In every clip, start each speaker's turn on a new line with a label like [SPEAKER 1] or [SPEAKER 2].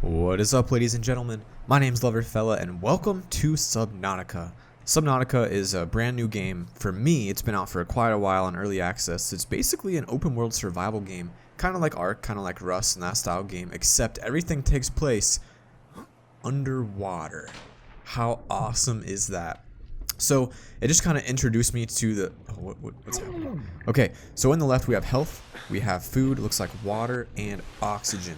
[SPEAKER 1] What is up, ladies and gentlemen? My name's LoverFella and welcome to Subnautica. Subnautica is a brand new game. For me, it's been out for quite a while in early access. It's basically an open world survival game, kind of like Ark, kind of like Rust and that style game, except everything takes place underwater. How awesome is that? So it just kind of introduced me to the what's happening? Okay, so in the left we have health, we have food, looks like water and oxygen.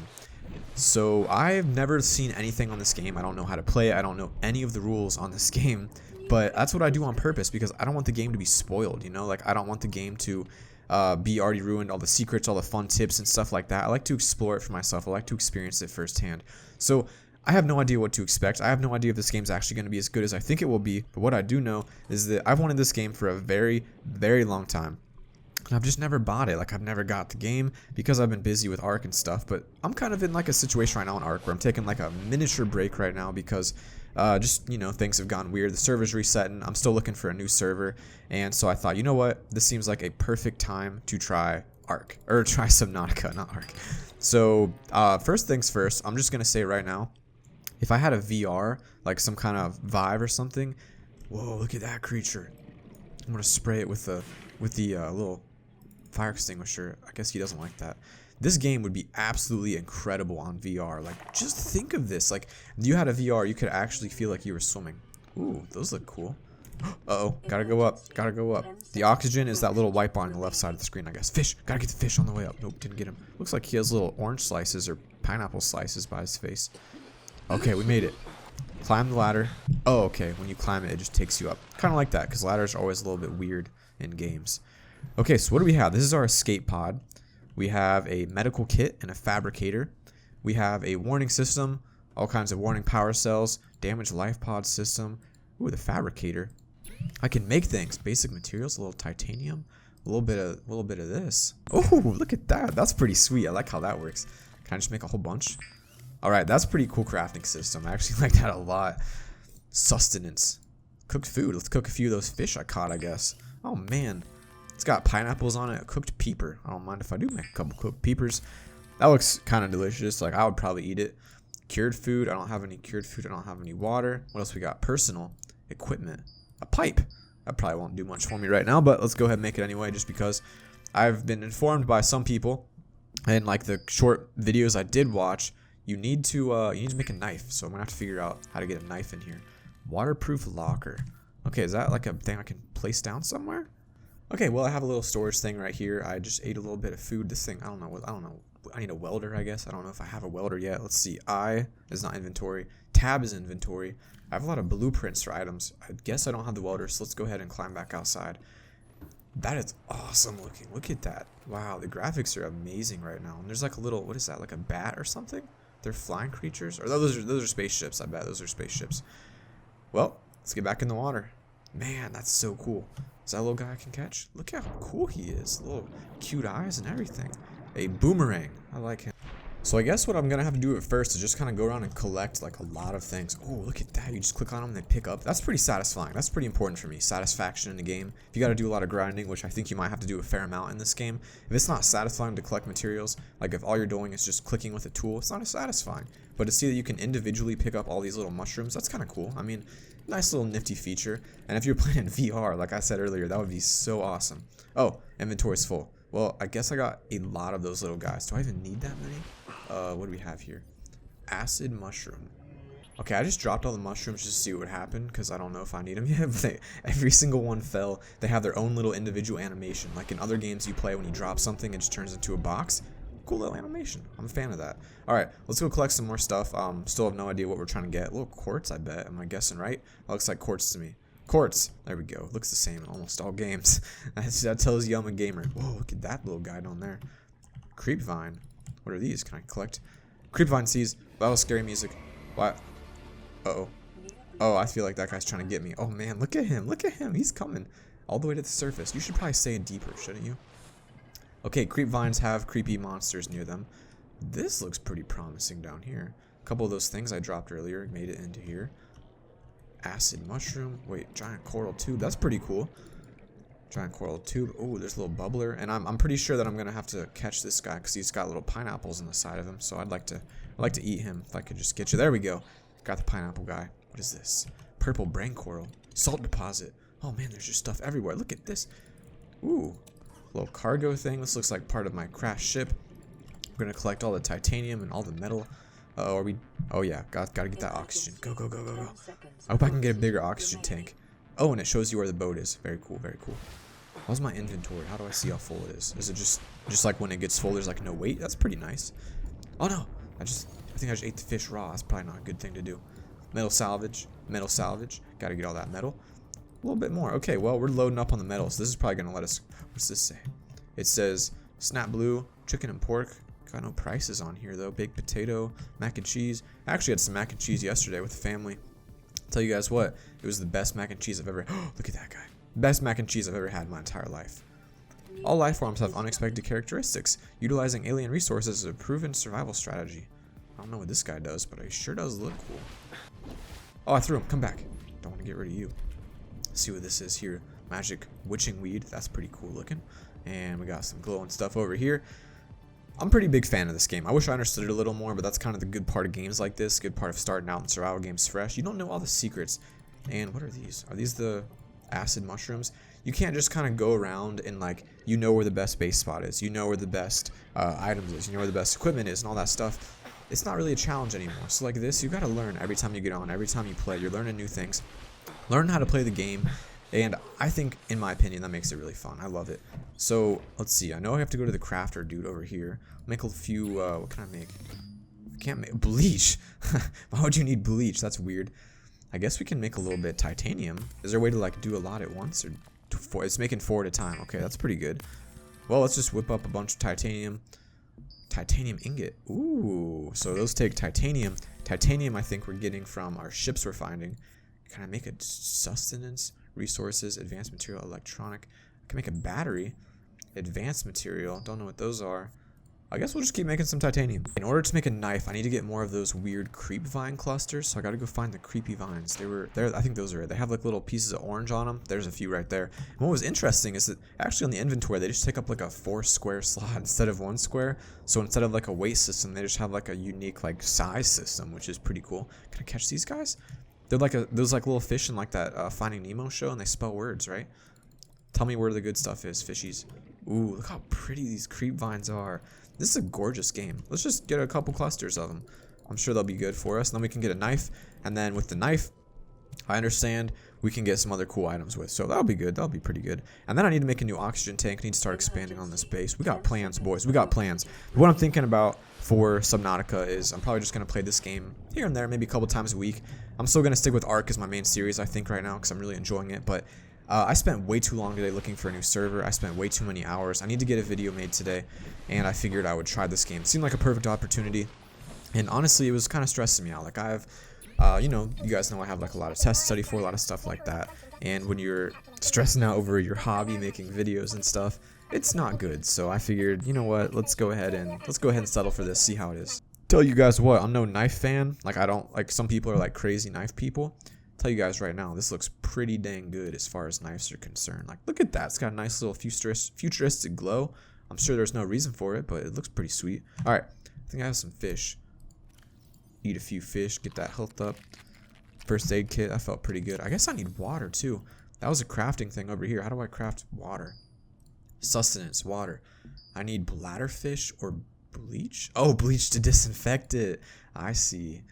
[SPEAKER 1] So I've never seen anything on this game. I don't know how to play it. I don't know any of the rules on this game, but that's what I do on purpose because I don't want the game to be spoiled, you know? Like I don't want the game to be already ruined, all the secrets, all the fun tips and stuff like that. I like to explore it for myself. I like to experience it firsthand. So I have no idea what to expect. I have no idea if this game's actually going to be as good as I think it will be, but what I do know is that I've wanted this game for a very, very long time. And I've just never bought it. Like I've never got the game because I've been busy with Ark and stuff. But I'm kind of in like a situation right now in Ark where I'm taking like a miniature break right now because just, you know, things have gone weird. The server's resetting. I'm still looking for a new server. And so I thought, you know what? This seems like a perfect time to try Ark. Or try Subnautica, not Ark. So first things first, I'm just going to say right now, if I had a VR, like some kind of Vive or something. Whoa, look at that creature. I'm going to spray it with the little fire extinguisher. I guess he doesn't like that. This game would be absolutely incredible on VR. Like, just think of this. Like, if you had a VR, you could actually feel like you were swimming. Ooh, those look cool. Uh-oh, gotta go up, gotta go up. The oxygen is that little white bar on the left side of the screen, I guess. Fish, gotta get the fish on the way up. Nope, didn't get him. Looks like he has little orange slices or pineapple slices by his face. Okay, we made it. Climb the ladder. Oh, okay, when you climb it, it just takes you up. Kind of like that, because ladders are always a little bit weird in games. Okay, so what do we have? This is our escape pod. We have a medical kit and a fabricator. We have a warning system, all kinds of warning power cells, damaged life pod system. Ooh, the fabricator. I can make things, basic materials, a little titanium, a little bit of this. Oh, look at that. That's pretty sweet. I like how that works. Can I just make a whole bunch? All right, that's a pretty cool crafting system. I actually like that a lot. Sustenance. Cooked food. Let's cook a few of those fish I caught, I guess. Oh, man. It's got pineapples on it, a cooked peeper. I don't mind if I do make a couple cooked peepers. That looks kind of delicious. Like, I would probably eat it. Cured food. I don't have any cured food. I don't have any water. What else we got? Personal equipment. A pipe. That probably won't do much for me right now, but let's go ahead and make it anyway just because I've been informed by some people and like the short videos I did watch, you need to make a knife. So I'm going to have to figure out how to get a knife in here. Waterproof locker. Okay, is that like a thing I can place down somewhere? Okay, well, I have a little storage thing right here. I just ate a little bit of food. This thing, I don't know. I need a welder, I guess. I don't know if I have a welder yet. Let's see. I is not inventory. Tab is inventory. I have a lot of blueprints for items. I guess I don't have the welder, so let's go ahead and climb back outside. That is awesome looking. Look at that. Wow, the graphics are amazing right now. And there's like a little, what is that, like a bat or something? They're flying creatures? Or those are spaceships, I bet. Those are spaceships. Well, let's get back in the water. Man, that's so cool. Is that a little guy I can catch? Look how cool he is. Little cute eyes and everything. A boomerang. I like him. So I guess what I'm going to have to do at first is just kind of go around and collect like a lot of things. Oh, look at that. You just click on them and they pick up. That's pretty satisfying. That's pretty important for me. Satisfaction in the game. If you got to do a lot of grinding, which I think you might have to do a fair amount in this game. If it's not satisfying to collect materials, like if all you're doing is just clicking with a tool, it's not as satisfying. But to see that you can individually pick up all these little mushrooms, that's kind of cool. I mean, nice little nifty feature. And if you're playing in VR, like I said earlier, that would be so awesome. Oh, inventory's full. Well, I guess I got a lot of those little guys. Do I even need that many? What do we have here? Acid mushroom. Okay, I just dropped all the mushrooms just to see what would happen because I don't know if I need them yet. But every single one fell. They have their own little individual animation. Like in other games you play, when you drop something, it just turns into a box. Cool little animation. I'm a fan of that. Alright, let's go collect some more stuff. Still have no idea what we're trying to get. A little quartz, I bet. Am I guessing right? That looks like quartz to me. Quartz. There we go. Looks the same in almost all games. That tells you I'm a gamer. Whoa, look at that little guy down there. Creepvine. What are these? Can I collect? Creepvine sees. Battle scary music. What? Uh-oh. Oh, I feel like that guy's trying to get me. Oh, man. Look at him. Look at him. He's coming all the way to the surface. You should probably stay deeper, shouldn't you? Okay, creepvines have creepy monsters near them. This looks pretty promising down here. A couple of those things I dropped earlier made it into here. Acid mushroom. Wait, giant coral tube. That's pretty cool. Giant coral tube. Oh, there's a little bubbler, and I'm pretty sure that I'm gonna have to catch this guy because he's got little pineapples on the side of him. So I'd like to eat him if I could just get you. There we go. Got the pineapple guy. What is this? Purple brain coral. Salt deposit. Oh man, there's just stuff everywhere. Look at this. Ooh, little cargo thing. This looks like part of my crashed ship. I'm gonna collect all the titanium and all the metal. Are we? Oh yeah, gotta get that oxygen. Go, go, go, go, go. I hope I can get a bigger oxygen tank. Oh, and it shows you where the boat is. Very cool, very cool. How's my inventory? How do I see how full it is? Is it just like when it gets full, there's like no weight? That's pretty nice. Oh no, I think I just ate the fish raw. That's probably not a good thing to do. Metal salvage, metal salvage. Gotta get all that metal. A little bit more. Okay, well, we're loading up on the metals. This is probably gonna let us. What's this say? It says snap blue, chicken and pork. Got no prices on here though. Baked potato, mac and cheese. I actually had some mac and cheese yesterday with the family. Tell you guys what, it was the best mac and cheese I've ever. Look at that guy. Best mac and cheese I've ever had in my entire life. All life forms have unexpected characteristics. Utilizing alien resources is a proven survival strategy. I don't know what this guy does, but he sure does look cool. Oh, I threw him. Come back. Don't want to get rid of you. Let's see what this is here. Magic witching weed. That's pretty cool looking. And we got some glowing stuff over here. I'm a pretty big fan of this game. I wish I understood it a little more, but that's kind of the good part of games like this. Good part of starting out in survival games fresh. You don't know all the secrets. And what are these? Are these the acid mushrooms? You can't just kind of go around and like, you know where the best base spot is. You know where the best items is. You know where the best equipment is and all that stuff. It's not really a challenge anymore. So like this, you got to learn every time you get on. Every time you play, you're learning new things. Learn how to play the game. And I think, in my opinion, that makes it really fun. I love it. So, let's see. I know I have to go to the crafter dude over here. Make a few, what can I make? I can't make, bleach. Why would you need bleach? That's weird. I guess we can make a little bit titanium. Is there a way to, like, do a lot at once? Or four? It's making 4 at a time. Okay, that's pretty good. Well, let's just whip up a bunch of titanium. Titanium ingot. Ooh. So, those take titanium. Titanium, I think we're getting from our ships we're finding. Can I make a sustenance? Resources, advanced material, electronic. I can make a battery. Advanced material. Don't know what those are. I guess we'll just keep making some titanium. In order to make a knife, I need to get more of those weird creep vine clusters. So I gotta go find the creepy vines. They were there. I think those are it. They have like little pieces of orange on them. There's a few right there. And what was interesting is that actually on the inventory, they just take up like a 4 square slot instead of 1 square. So instead of like a weight system, they just have like a unique like size system, which is pretty cool. Can I catch these guys? They're like those like little fish in like that Finding Nemo show, and they spell words, right? Tell me where the good stuff is, fishies. Ooh, look how pretty these creep vines are. This is a gorgeous game. Let's just get a couple clusters of them. I'm sure they'll be good for us. And then we can get a knife, and then with the knife, I understand we can get some other cool items with. So that'll be good. That'll be pretty good. And then I need to make a new oxygen tank. I need to start expanding on this base. We got plans, boys. We got plans. What I'm thinking about for Subnautica is I'm probably just going to play this game here and there, maybe a couple times a week. I'm still going to stick with Ark as my main series, I think, right now, because I'm really enjoying it. But I spent way too long today looking for a new server. I spent way too many hours. I need to get a video made today, and I figured I would try this game. It seemed like a perfect opportunity. And honestly, it was kind of stressing me out. Like I have, you know, you guys know I have like a lot of tests to study for, a lot of stuff like that. And when you're stressing out over your hobby, making videos and stuff, it's not good. So I figured, you know what, let's go ahead and settle for this, see how it is. Tell you guys what, I'm no knife fan. Like I don't, like some people are like crazy knife people. Tell you guys right now, this looks pretty dang good as far as knives are concerned. Like look at that, it's got a nice little futuristic glow. I'm sure there's no reason for it, but it looks pretty sweet. All right, I think I have some fish. Eat a few fish, get that health up. First aid kit, I felt pretty good. I guess I need water too. That was a crafting thing over here. How do I craft water? Sustenance, water. I need bladderfish or bleach? Oh, bleach to disinfect it. I see.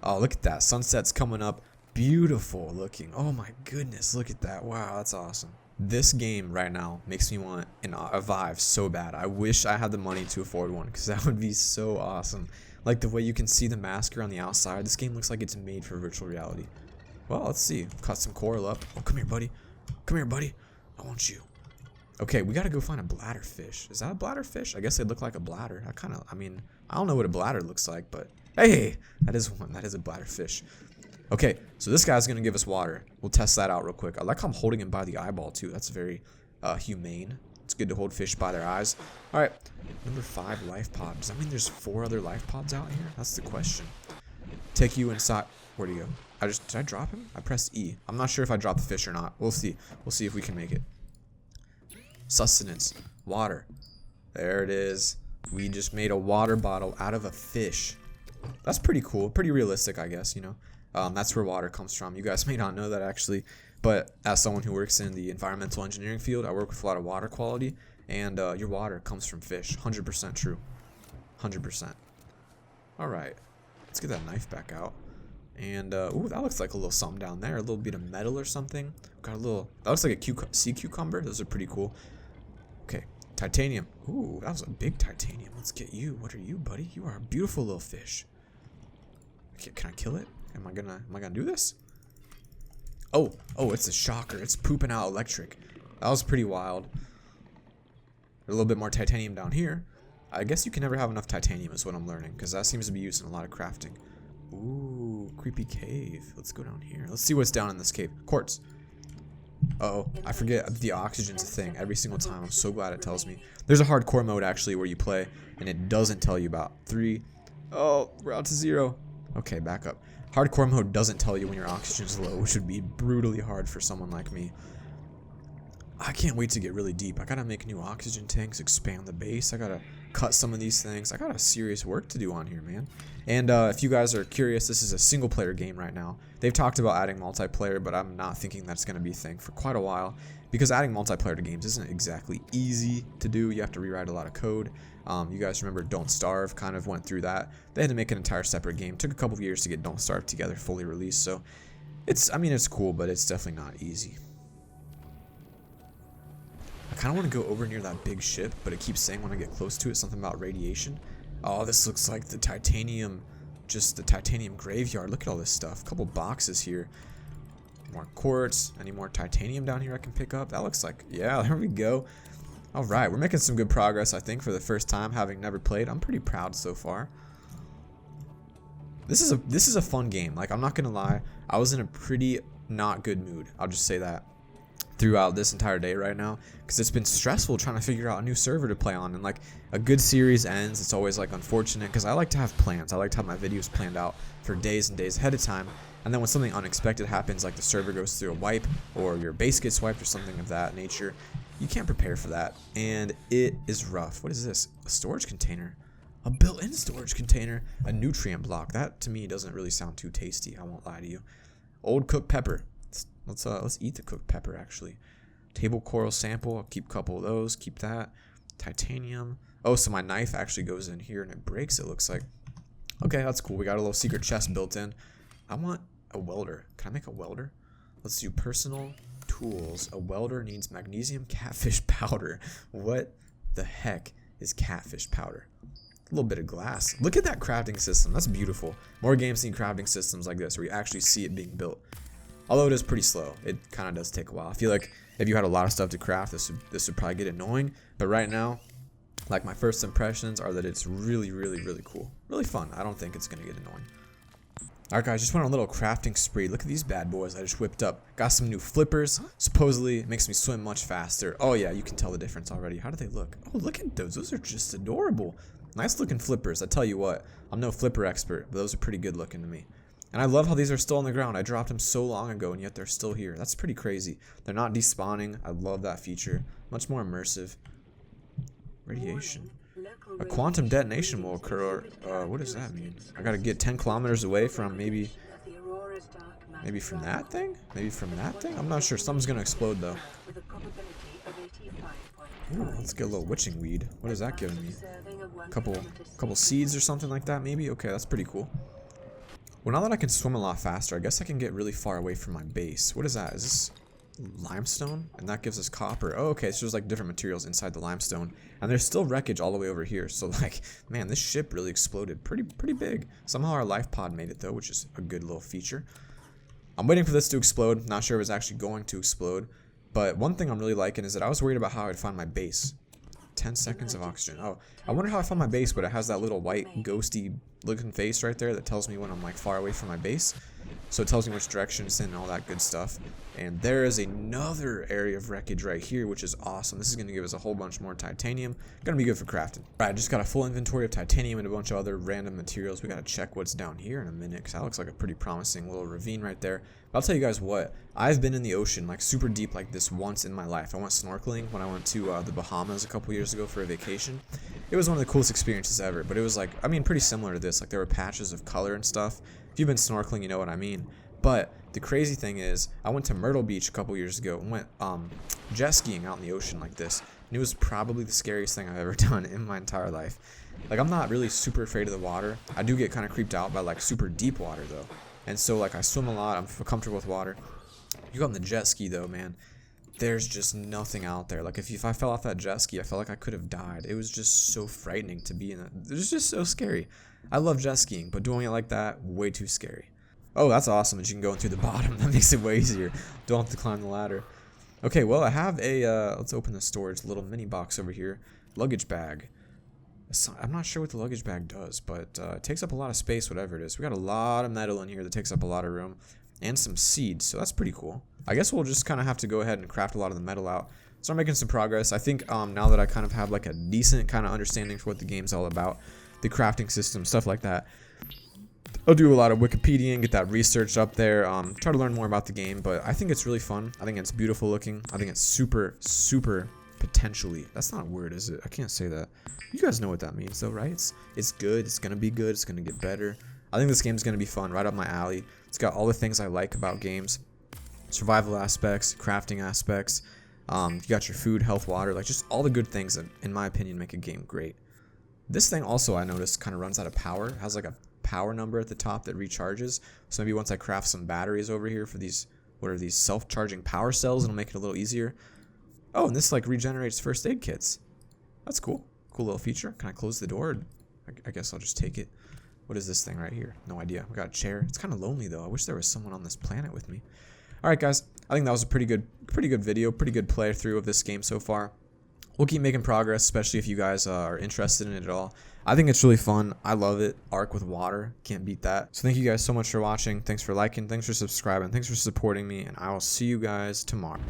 [SPEAKER 1] Oh, look at that. Sunset's coming up. Beautiful looking. Oh my goodness, look at that. Wow, that's awesome. This game right now makes me want a Vive so bad. I wish I had the money to afford one because that would be so awesome. Like the way you can see the masker on the outside. This game looks like it's made for virtual reality. Well, let's see. Caught some coral up. Oh, come here, buddy. Come here, buddy. I want you. Okay, we gotta go find a bladderfish. Is that a bladderfish? I guess they look like a bladder. I mean, I don't know what a bladder looks like, but hey, that is one. That is a bladderfish. Okay, so this guy's gonna give us water. We'll test that out real quick. I like how I'm holding him by the eyeball too. That's very humane. It's good to hold fish by their eyes. All right, number 5 life pod. Does that mean there's 4 other life pods out here? That's the question. Take you inside. Where'd he go? Did I drop him? I pressed E. I'm not sure if I dropped the fish or not. We'll see. We'll see if we can make it. Sustenance. Water. There it is. We just made a water bottle out of a fish. That's pretty cool. Pretty realistic, I guess, you know. That's where water comes from. You guys may not know that actually, but as someone who works in the environmental engineering field, I work with a lot of water quality, and your water comes from fish. 100% true. 100%. All right, let's get that knife back out. And ooh, that looks like a little something down there, a little bit of metal or something. Got a little. That looks like a sea cucumber. Those are pretty cool. Okay, titanium. Ooh, that was a big titanium. Let's get you. What are you, buddy? You are a beautiful little fish. Okay, can I kill it? Am I gonna do this? Oh, it's a shocker. It's pooping out electric. That was pretty wild. A little bit more titanium down here. I guess you can never have enough titanium is what I'm learning, because that seems to be used in a lot of crafting. Ooh, creepy cave. Let's go down here. Let's see what's down in this cave. Quartz. Uh-oh, I forget the oxygen's a thing every single time. I'm so glad it tells me. There's a hardcore mode actually where you play and it doesn't tell you about 3. Oh, we're out to 0. Okay, back up. Hardcore mode doesn't tell you when your oxygen's low, which would be brutally hard for someone like me. I can't wait to get really deep. I gotta make new oxygen tanks, expand the base. I gotta cut some of these things. I got a serious work to do on here, man. And if you guys are curious, this is a single player game right now. They've talked about adding multiplayer, but I'm not thinking that's gonna be a thing for quite a while, because adding multiplayer to games isn't exactly easy to do. You have to rewrite a lot of code. You guys remember Don't Starve kind of went through that. They had to make an entire separate game. Took a couple of years to get Don't Starve together, fully released. So I mean, it's cool, but it's definitely not easy. I kind of want to go over near that big ship, but it keeps saying when I get close to it something about radiation. Oh, this looks like the titanium, just the titanium graveyard. Look at all this stuff. A couple boxes here. More quartz. Any more titanium down here I can pick up? That looks like, yeah, there we go. All right, we're making some good progress, I think, for the first time, having never played. I'm pretty proud so far. This is a fun game. Like, I'm not gonna lie, I was in a pretty not good mood. I'll just say that throughout this entire day right now, because it's been stressful trying to figure out a new server to play on. And like, a good series ends, it's always like unfortunate, because I like to have plans. I like to have my videos planned out for days and days ahead of time, and then when something unexpected happens, like the server goes through a wipe or your base gets wiped or something of that nature, you can't prepare for that, and it is rough. What is this? A storage container? A built-in storage container? A nutrient block? That to me doesn't really sound too tasty, I won't lie to you. Old cooked pepper. Let's eat the cooked pepper actually. Table coral sample. I'll keep a couple of those. Keep that. Titanium. Oh, so my knife actually goes in here and it breaks, it looks like. Okay, that's cool. We got a little secret chest built in. I want a welder. Can I make a welder? Let's do personal tools. A welder needs magnesium catfish powder. What the heck is catfish powder? A little bit of glass. Look at that crafting system. That's beautiful. More games need crafting systems like this where you actually see it being built. Although it is pretty slow. It kind of does take a while. I feel like if you had a lot of stuff to craft, this would probably get annoying. But right now, like, my first impressions are that it's really, really, really cool. Really fun. I don't think it's going to get annoying. Alright guys, just went on a little crafting spree. Look at these bad boys I just whipped up. Got some new flippers. Supposedly it makes me swim much faster. Oh yeah, you can tell the difference already. How do they look? Oh, look at those. Those are just adorable. Nice looking flippers. I tell you what, I'm no flipper expert, but those are pretty good looking to me. And I love how these are still on the ground. I dropped them so long ago and yet they're still here. That's pretty crazy. They're not despawning. I love that feature. Much more immersive. Radiation. A quantum detonation will occur. What does that mean? I gotta get 10 kilometers away from maybe from that thing? Maybe from that thing? I'm not sure. Something's gonna explode though. Ooh, let's get a little witching weed. What is that giving me? Couple seeds or something like that maybe? Okay, that's pretty cool. Well, now that I can swim a lot faster, I guess I can get really far away from my base. What is that? Is this limestone? And that gives us copper. Oh, okay, so there's like different materials inside the limestone. And there's still wreckage all the way over here. So like, man, this ship really exploded. Pretty big. Somehow our life pod made it though, which is a good little feature. I'm waiting for this to explode. Not sure if it's actually going to explode. But one thing I'm really liking is that I was worried about how I'd find my base. 10 seconds of oxygen. Oh, I wonder how I found my base, but it has that little white ghosty looking face right there that tells me when I'm like far away from my base. so it tells me which direction it's in and all that good stuff. And there is another area of wreckage right here, which is awesome. This is going to give us a whole bunch more titanium. Going to be good for crafting. All right, I just got a full inventory of titanium and a bunch of other random materials. We got to check what's down here in a minute, because that looks like a pretty promising little ravine right there. But I'll tell you guys what, I've been in the ocean like super deep like this once in my life. I went snorkeling when I went to the Bahamas a couple years ago for a vacation. It was one of the coolest experiences ever, but it was like, I mean, pretty similar to this. Like there were patches of color and stuff. If you've been snorkeling, you know what I mean. But the crazy thing is, I went to Myrtle Beach a couple years ago and went jet skiing out in the ocean like this. And it was probably the scariest thing I've ever done in my entire life. Like, I'm not really super afraid of the water. I do get kind of creeped out by like super deep water though. And so like I swim a lot, I'm comfortable with water. You go on the jet ski though, man, there's just nothing out there. Like if I fell off that jet ski, I felt like I could have died. It was just so frightening to be in it. It was just so scary. I love jet skiing, but doing it like that, way too scary. Oh, that's awesome that you can go in through the bottom. That makes it way easier. Don't have to climb the ladder. Okay, well, I have a, let's open the storage, little mini box over here. Luggage bag. I'm not sure what the luggage bag does, but it takes up a lot of space, whatever it is. We got a lot of metal in here that takes up a lot of room. And some seeds, so that's pretty cool. I guess we'll just kind of have to go ahead and craft a lot of the metal out. Start making some progress. I think now that I kind of have like a decent kind of understanding for what the game's all about, the crafting system, stuff like that, I'll do a lot of Wikipedia and get that researched up there, try to learn more about the game, but I think it's really fun. I think it's beautiful looking. I think it's super, super potentially. That's not a word, is it? I can't say that. You guys know what that means though, right? It's good. It's going to be good. It's going to get better. I think this game's going to be fun, right up my alley. It's got all the things I like about games. Survival aspects, crafting aspects. You got your food, health, water, like just all the good things that, in my opinion, make a game great. This thing also, I noticed, kind of runs out of power. It has like a power number at the top that recharges. So maybe once I craft some batteries over here for these, what are these, self-charging power cells, it'll make it a little easier. Oh, and this like regenerates first aid kits. That's cool. Cool little feature. Can I close the door? I guess I'll just take it. What is this thing right here? No idea. We got a chair. It's kind of lonely though. I wish there was someone on this planet with me. All right, guys. I think that was a pretty good video, pretty good playthrough of this game so far. We'll keep making progress, especially if you guys are interested in it at all. I think it's really fun. I love it. Ark with water. Can't beat that. So thank you guys so much for watching. Thanks for liking. Thanks for subscribing. Thanks for supporting me. And I will see you guys tomorrow.